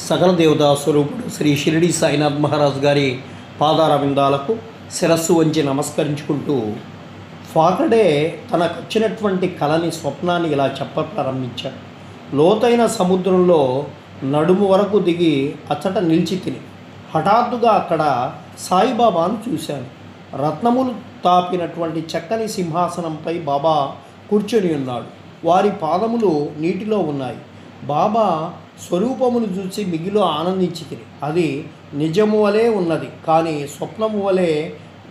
సకల దేవతా స్వరూపుడు శ్రీ షిరిడి సాయినాథ్ మహారాజ్ గారి పాదారవిందాలకు శిరస్సు వంచి నమస్కరించుకుంటూ ఫాకడే తనకు వచ్చినటువంటి కళని స్వప్నాన్ని ఇలా ప్రారంభించాడు. లోతైన సముద్రంలో నడుము వరకు దిగి అచ్చట నిలిచి తిని హఠాత్తుగా అక్కడ సాయిబాబాను చూశాను. రత్నములు తాపినటువంటి చక్కని సింహాసనంపై బాబా కూర్చొని ఉన్నాడు. వారి పాదములు నీటిలో ఉన్నాయి. బాబా స్వరూపమును చూసి మిగిలో ఆనందించి తిని అది నిజము వలె ఉన్నది, కానీ స్వప్నము వలె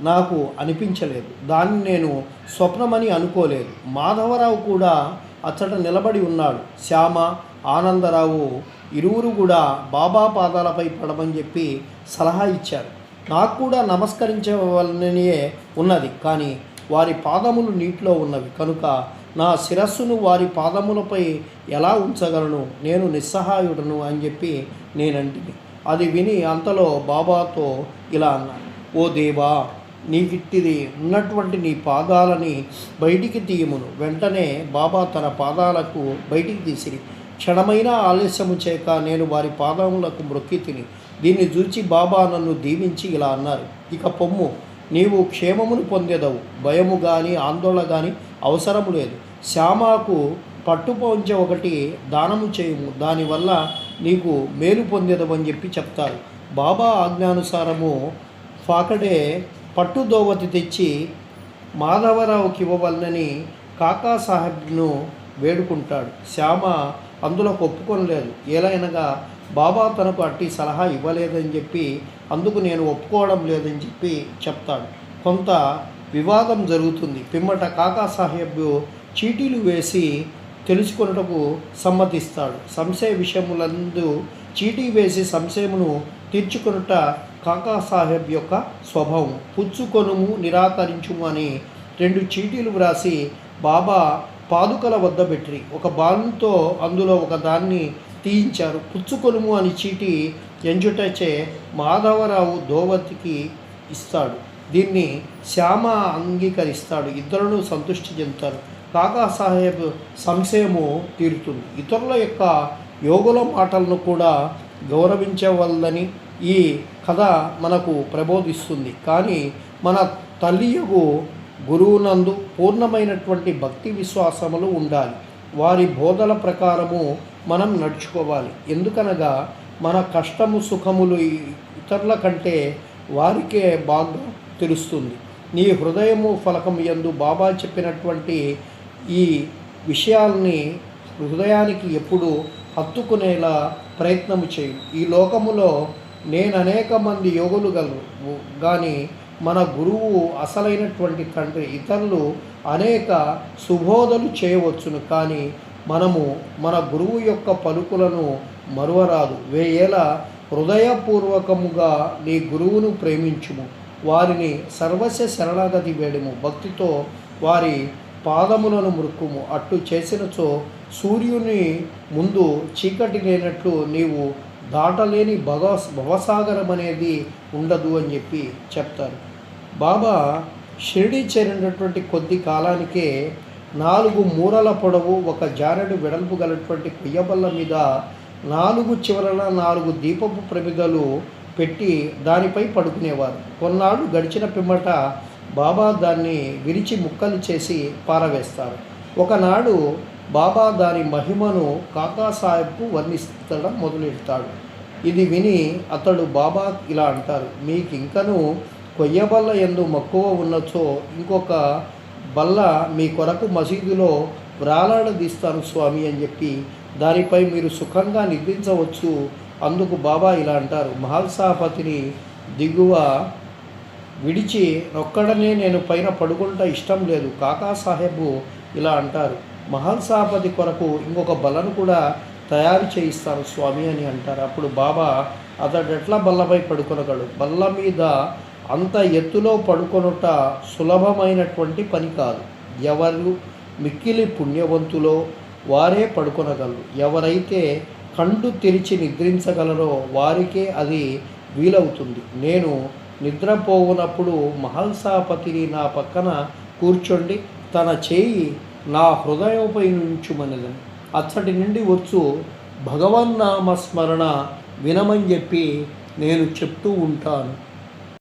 నాకు అనిపించలేదు. దాన్ని నేను స్వప్నమని అనుకోలేదు. మాధవరావు కూడా అచ్చట నిలబడి ఉన్నాడు. శ్యామ, ఆనందరావు ఇరువురు కూడా బాబా పాదాలపై పడమని చెప్పి సలహా ఇచ్చారు. నాకు కూడా నమస్కరించవలనే ఉన్నది, కానీ వారి పాదములు నీటిలో ఉన్నవి కనుక నా శిరస్సును వారి పాదములపై ఎలా ఉంచగలను? నేను నిస్సహాయుడను అని చెప్పి నేనంటిని. అది విని అంతలో బాబాతో ఇలా అన్నాను, ఓ దేవా, నీకిట్టిది ఉన్నటువంటి నీ పాదాలని బయటికి తీయమును. వెంటనే బాబా తన పాదాలకు బయటికి తీసిరి. క్షణమైన ఆలస్యము చేక నేను వారి పాదములకు మ్రొక్కి తిని దీన్ని చూచి బాబా నన్ను దీవించి ఇలా అన్నారు, ఇక పొమ్ము, నీవు క్షేమమును పొందేదవు. భయము కానీ ఆందోళన కానీ అవసరము లేదు. శ్యామకు పట్టుపంచ ఒకటి దానము చేయము, దానివల్ల నీకు మేలు పొందేదవని చెప్పి చెప్తారు. బాబా ఆజ్ఞానుసారము ఫాకడే పట్టుదోవతి తెచ్చి మాధవరావుకి ఇవ్వవలనని కాకా సాహెబ్ను వేడుకుంటాడు. శ్యామ అందులో ఒప్పుకొనలేదు. ఏలైనగా బాబా తనకు అట్టి సలహా ఇవ్వలేదని చెప్పి అందుకు నేను ఒప్పుకోవడం లేదని చెప్పి చెప్తాడు. కొంత వివాదం జరుగుతుంది. పిమ్మట కాకా సాహెబ్ చీటీలు వేసి తెలుసుకొనుటకు సమ్మతిస్తాడు. సంశయ విషయములందు చీటీ వేసి సంశయమును తీర్చుకొనుట కాకా సాహెబ్ యొక్క స్వభావం. పుచ్చుకొనుము, నిరాకరించుము అని 2 చీటీలు వ్రాసి బాబా పాదుకల వద్ద పెట్టిరి. ఒక బాణంతో అందులో ఒక దాన్ని తీయించారు. పుచ్చుకొనుము అని చీటీ ఎంజుటచే మాధవరావు దోవతికి ఇస్తాడు. దీన్ని శ్యామ అంగీకరిస్తాడు. ఇద్దరును సంతృష్టి చెందుతారు. కాకా సాహెబ్ సంశయము తీరుతుంది. ఇతరుల యొక్క యోగుల మాటలను కూడా గౌరవించవల్లని ఈ కథ మనకు ప్రబోధిస్తుంది. కానీ మన తల్లియగు గురువునందు పూర్ణమైనటువంటి భక్తి విశ్వాసములు ఉండాలి. వారి బోధల ప్రకారము మనం నడుచుకోవాలి. ఎందుకనగా మన కష్టము సుఖములు ఇతరుల కంటే వారికే బాగా తెలుస్తుంది. నీ హృదయము ఫలకం యందు బాబా చెప్పినటువంటి ఈ విషయాల్ని హృదయానికి ఎప్పుడు హత్తుకునేలా ప్రయత్నము చేయి. ఈ లోకములో అనేక మంది యోగులు గలరు, కానీ మన గురువు అసలైనటువంటి తండ్రి. ఇతరులు అనేక సుబోధలు చేయవచ్చును, కానీ మనము మన గురువు యొక్క పలుకులను మరువరాదు. వేయేల హృదయపూర్వకముగా నీ గురువును ప్రేమించుము, వారిని సర్వస్వ శరణాగతి వేడుము, భక్తితో వారి పాదములను మృక్కుము. అట్లు చేసినచో సూర్యుని ముందు చీకటి లేనట్లు నీవు దాటలేని భవసాగరం అనేది ఉండదు అని చెప్పి చెప్తారు. బాబా షిరిడి చేరినటువంటి కొద్ది కాలానికే 4 మూరల పొడవు 1 జానెడు వెడల్పు గలటువంటి కొయ్యబల్ల మీద 4 చివరల 4 దీపపు ప్రమిదలు పెట్టి దానిపై పడుకునేవారు. కొన్నాళ్ళు గడిచిన పిమ్మట బాబా దాన్ని విరిచి ముక్కలు చేసి పారవేస్తారు. ఒకనాడు బాబా దాని మహిమను కాకా సాహెబ్కు వర్ణిస్తడం మొదలెడతాడు. ఇది విని అతడు బాబా ఇలా అంటారు, మీకు ఇంకనూ కొయ్యబల్ల యందు మక్కువ ఉన్నచో ఇంకొక బల్ల మీ కొరకు మసీదులో వ్రాలాడదీస్తాను స్వామి అని చెప్పి దానిపై మీరు సుఖంగా నిద్రించవచ్చు. అందుకు బాబా ఇలా అంటారు, మహల్సాపతిని దిగువ విడిచి ఒక్కడనే నేను పైన పడుకుంటా ఇష్టం లేదు. కాకా సాహెబ్ ఇలా అంటారు, మహల్సాపతి కొరకు ఇంకొక బలను కూడా తయారు చేయిస్తాను స్వామి అని అంటారు. అప్పుడు బాబా, అతడు ఎట్లా బల్లపై పడుకొనగలడు? బల్ల మీద అంత ఎత్తులో పడుకొనుట సులభమైనటువంటి పని కాదు. ఎవరు మిక్కిలి పుణ్యవంతులో వారే పడుకొనగలరు. ఎవరైతే కండు తెరిచి నిద్రించగలరో వారికే అది వీలవుతుంది. నేను నిద్రపోవునప్పుడు మహల్సాపతిని నా పక్కన కూర్చొండి తన చేయి నా హృదయంపై నుంచుమనెదను. అచ్చటి నుండి వచ్చు భగవన్నామస్మరణ వినమని చెప్పి నేను చెప్తూ ఉంటాను.